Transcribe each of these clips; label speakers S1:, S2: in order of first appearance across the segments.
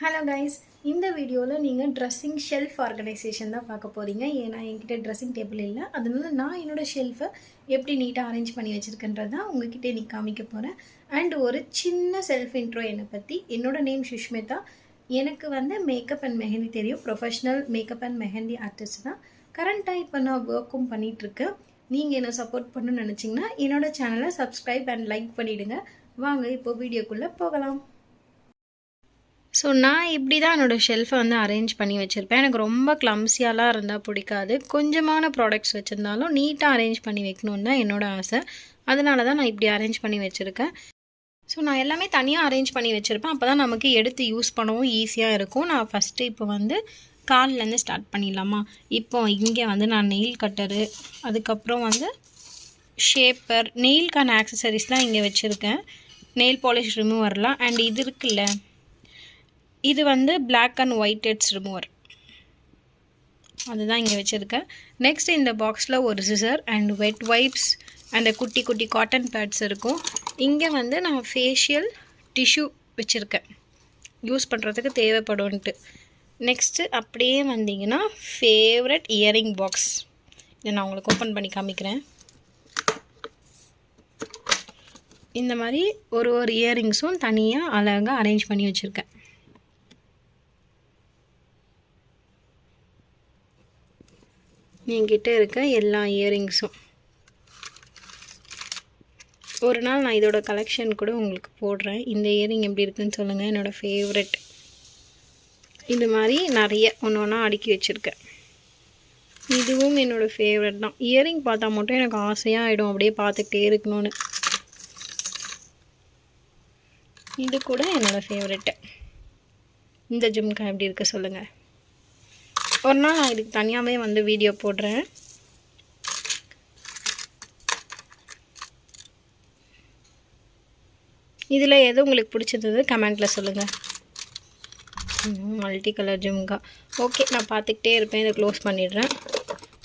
S1: Hello guys, இந்த வீடியோவில் நீங்கள் ட்ரெஸ்ஸிங் ஷெல்ஃப் ஆர்கனைசேஷன் தான் பார்க்க போகிறீங்க. ஏன்னா என்கிட்ட ட்ரெஸ்ஸிங் டேபிள் இல்லை, அதனால நான் என்னோடய ஷெல்ஃபை எப்படி நீட்டாக அரேஞ்ச் பண்ணி வச்சுருக்கேன்றது தான் உங்ககிட்ட நீ காமிக்க போகிறேன். அண்ட் ஒரு சின்ன செல்ஃப் இன்ட்ரோ என்னை பற்றி. என்னோடய நேம் சுஷ்மிதா. எனக்கு மேக்கப் அண்ட் மெஹந்தி தெரியும். Professional makeup and mehndi artist தான். கரண்ட்டாக இப்போ நான் ஒர்க்கும் பண்ணிகிட்ருக்கேன். நீங்கள் என்னை சப்போர்ட் பண்ணணும்னு நினச்சிங்கன்னா என்னோடய சேனலை சப்ஸ்கிரைப் அண்ட் லைக் பண்ணிவிடுங்க. வாங்க இப்போது வீடியோக்குள்ளே போகலாம். ஸோ நான் இப்படி தான் என்னோடய ஷெல்ஃபை அரேஞ்ச் பண்ணி வச்சுருப்பேன். எனக்கு ரொம்ப க்ளம்ஸியாலாம் இருந்தால் பிடிக்காது. கொஞ்சமான ப்ராடக்ட்ஸ் வச்சுருந்தாலும் நீட்டாக அரேஞ்ச் பண்ணி வைக்கணுன்னு தான் என்னோடய ஆசை. அதனால தான் நான் இப்படி அரேஞ்ச் பண்ணி வச்சுருக்கேன். ஸோ நான் எல்லாமே தனியாக அரேஞ்ச் பண்ணி வச்சுருப்பேன். அப்போ தான் நமக்கு எடுத்து யூஸ் பண்ணவும் ஈஸியாக இருக்கும். நான் ஃபஸ்ட்டு இப்போ கால்லேருந்து ஸ்டார்ட் பண்ணிடலாமா. இப்போ இங்கே நான் நெயில் கட்டரு, அதுக்கப்புறம் ஷேப்பர், நெயிலுக்கான ஆக்சசரிஸ்லாம் இங்கே வச்சுருக்கேன். நெயில் பாலிஷ் ரிமூவர்லாம். அண்ட் இது இருக்குல்ல, இது black and white heads remover, அதுதான் இங்கே வச்சுருக்கேன். நெக்ஸ்ட் இந்த பாக்ஸில் ஒரு scissor and wet wipes and குட்டி குட்டி காட்டன் பேட்ஸ் இருக்கும். இங்கே நான் ஃபேஷியல் டிஷ்யூ வச்சுருக்கேன், யூஸ் பண்ணுறதுக்கு தேவைப்படும்ன்ட்டு. நெக்ஸ்ட்டு அப்படியே வந்தீங்கன்னா ஃபேவரட் இயரிங் பாக்ஸ். இதை நான் உங்களுக்கு ஓப்பன் பண்ணி காமிக்கிறேன். இந்த மாதிரி ஒரு இயரிங்ஸும் தனியாக அழகாக அரேஞ்ச் பண்ணி வச்சுருக்கேன். என்கிட்ட இருக்க எல்லா இயரிங்ஸும் ஒரு நாள் நான் இதோட கலெக்ஷன் கூட உங்களுக்கு போடுறேன். இந்த இயரிங் எப்படி இருக்குன்னு சொல்லுங்கள். என்னோடய ஃபேவரெட். இது மாதிரி நிறைய ஒன்று ஒன்றா அடுக்கி வச்சுருக்கேன். இதுவும் என்னோடய ஃபேவரெட் தான். இயரிங் பார்த்தா மட்டும் எனக்கு ஆசையாக ஆகிடும், அப்படியே பார்த்துக்கிட்டே இருக்கணும்னு. இது கூட என்னோடய ஃபேவரெட்டு. இந்த ஜும்கா எப்படி இருக்குது சொல்லுங்கள். ஒரு நாள் நான் இதுக்கு தனியாகவே வீடியோ போடுறேன். இதில் எது உங்களுக்கு பிடிச்சிருந்தது கமெண்ட்டில் சொல்லுங்கள். Multi colour jhumka. ஓகே, நான் பார்த்துக்கிட்டே இருப்பேன். இதை க்ளோஸ் பண்ணிடுறேன்.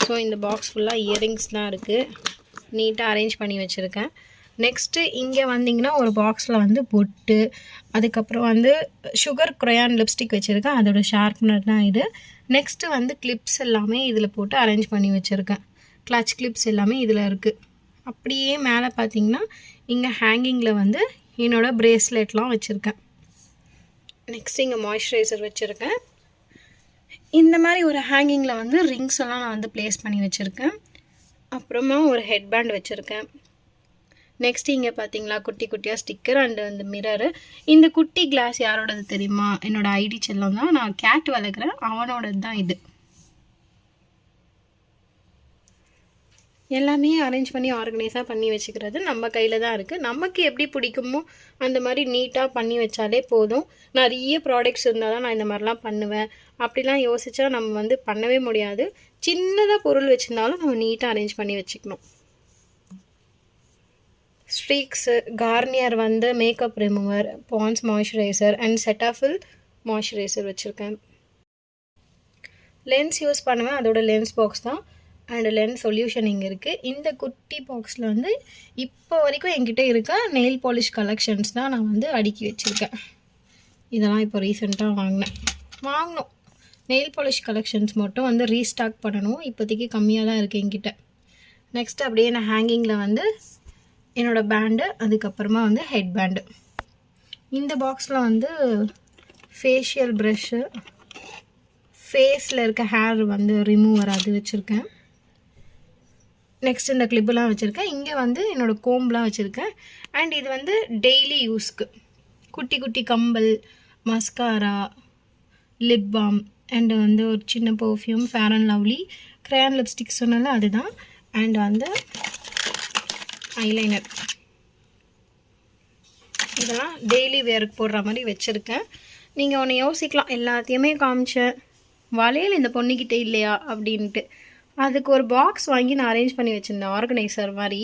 S1: ஸோ இந்த பாக்ஸ் ஃபுல்லாக இயரிங்ஸ் தான் இருக்குது. நீட்டாக அரேஞ்ச் பண்ணி வச்சுருக்கேன். நெக்ஸ்ட்டு இங்கே வந்தீங்கன்னா ஒரு பாக்ஸில் பொட்டு, அதுக்கப்புறம் சுகர் க்ரையான் லிப்ஸ்டிக் வச்சுருக்கேன். அதோட ஷார்ப்னர் தான் இது. நெக்ஸ்ட்டு கிளிப்ஸ் எல்லாமே இதில் போட்டு அரேஞ்ச் பண்ணி வச்சுருக்கேன். கிளச் கிளிப்ஸ் எல்லாமே இதில் இருக்குது. அப்படியே மேலே பார்த்தீங்கன்னா இங்கே ஹேங்கிங்கில் என்னோடய ப்ரேஸ்லெட்லாம் வச்சுருக்கேன். நெக்ஸ்ட் இங்கே மாய்ஸ்சரைசர் வச்சுருக்கேன். இந்த மாதிரி ஒரு ஹேங்கிங்கில் ரிங்ஸ் எல்லாம் நான் ப்ளேஸ் பண்ணி வச்சுருக்கேன். அப்புறமா ஒரு ஹெட் பேண்ட் வச்சுருக்கேன். நெக்ஸ்ட் இங்கே பார்த்தீங்களா குட்டி குட்டியாக ஸ்டிக்கர் அண்டு அந்த மிரரு. இந்த குட்டி கிளாஸ் யாரோடது தெரியுமா? என்னோடய ஐடி செல்லம் தான். நான் கேட் வளர்க்குறேன், அவனோடது தான் இது. எல்லாமே அரேஞ்ச் பண்ணி ஆர்கனைஸாக பண்ணி வச்சுக்கிறது நம்ம கையில் தான் இருக்குது. நமக்கு எப்படி பிடிக்குமோ அந்த மாதிரி நீட்டாக பண்ணி வச்சாலே போதும். நிறைய ப்ராடக்ட்ஸ் இருந்தால் தான் நான் இந்த மாதிரிலாம் பண்ணுவேன். அப்படிலாம் யோசித்தா நம்ம பண்ணவே முடியாது. சின்னதாக பொருள் வச்சுருந்தாலும் நம்ம நீட்டாக அரேஞ்ச் பண்ணி வச்சுக்கணும். Streax, Garnier makeup remover, Pond's moisturiser and Cetaphil moisturiser வச்சுருக்கேன். லென்ஸ் யூஸ் பண்ணுவேன், அதோட லென்ஸ் பாக்ஸ் தான். அண்ட் லென்ஸ் சொல்யூஷன் இங்கே இருக்குது. இந்த குட்டி பாக்ஸில் இப்போ வரைக்கும் என்கிட்ட இருக்க நெயில் பாலிஷ் கலெக்ஷன்ஸ் தான் நான் அடுக்கி வச்சுருக்கேன். இதெல்லாம் இப்போ ரீசெண்டாக வாங்கினோம். நெயில் பாலிஷ் கலெக்ஷன்ஸ் மட்டும் ரீஸ்டாக் பண்ணணும். இப்போதைக்கு கம்மியாக தான் இருக்குது என்கிட்ட. நெக்ஸ்ட் அப்படியே நான் ஹேங்கிங்கில் என்னோடய பேண்டு, அதுக்கப்புறமா ஹெட் பேண்டு. இந்த பாக்ஸில் ஃபேஷியல் ப்ரஷ்ஷு, ஃபேஸில் இருக்க ஹேர் ரிமூவர் அது வச்சுருக்கேன். நெக்ஸ்ட் இந்த கிளிப்பெலாம் வச்சுருக்கேன். இங்கே என்னோடய கோம்பெலாம் வச்சுருக்கேன். அண்ட் இது டெய்லி யூஸ்க்கு குட்டி குட்டி கம்பல், மஸ்காரா, லிப் பாம் அண்டு ஒரு சின்ன perfume, Fair and Lovely, crayon lipstick சொன்னால அதுதான். And eyeliner. இதெல்லாம் டெய்லி வேருக்கு போடுற மாதிரி வச்சுருக்கேன். நீங்கள் ஒன்று யோசிக்கலாம், எல்லாத்தையுமே காமிச்சேன், வளையல் இந்த பொண்ணுக்கிட்டே இல்லையா அப்படின்ட்டு. அதுக்கு ஒரு பாக்ஸ் வாங்கி நான் அரேஞ்ச் பண்ணி வச்சுருந்தேன், ஆர்கனைசர் மாதிரி.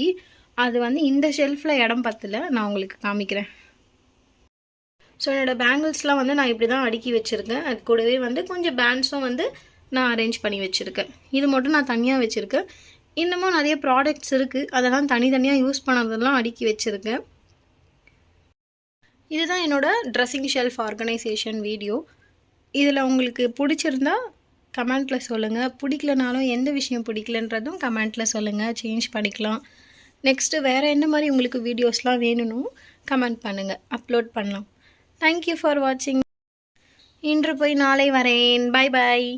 S1: அது இந்த ஷெல்ஃபில் இடம் பத்தல, நான் உங்களுக்கு காமிக்கிறேன். ஸோ என்னோடய பேங்கிள்ஸ்லாம் நான் இப்படி தான் அடுக்கி வச்சுருக்கேன். அது கூடவே கொஞ்சம் பேண்ட்ஸும் நான் அரேஞ்ச் பண்ணி வச்சுருக்கேன். இது மட்டும் நான் தனியாக வச்சுருக்கேன். இன்னமும் நிறைய ப்ராடக்ட்ஸ் இருக்குது, அதெல்லாம் தனித்தனியாக யூஸ் பண்ணதெல்லாம் அடுக்கி வச்சுருக்கேன். இதுதான் என்னோட ட்ரெஸ்ஸிங் ஷெல்ஃப் ஆர்கனைசேஷன் வீடியோ. இதில் உங்களுக்கு பிடிச்சிருந்தா கமெண்ட்டில் சொல்லுங்கள். பிடிக்கலனாலும் எந்த விஷயம் பிடிக்கலன்றதும் கமெண்ட்டில் சொல்லுங்கள், சேஞ்ச் பண்ணிக்கலாம். நெக்ஸ்ட்டு வேறு என்ன மாதிரி உங்களுக்கு வீடியோஸ்லாம் வேணும்னும் கமெண்ட் பண்ணுங்கள், அப்லோட் பண்ணலாம். தேங்க்யூ ஃபார் வாட்சிங். இன்று போய் நாளை வரேன். Bye bye.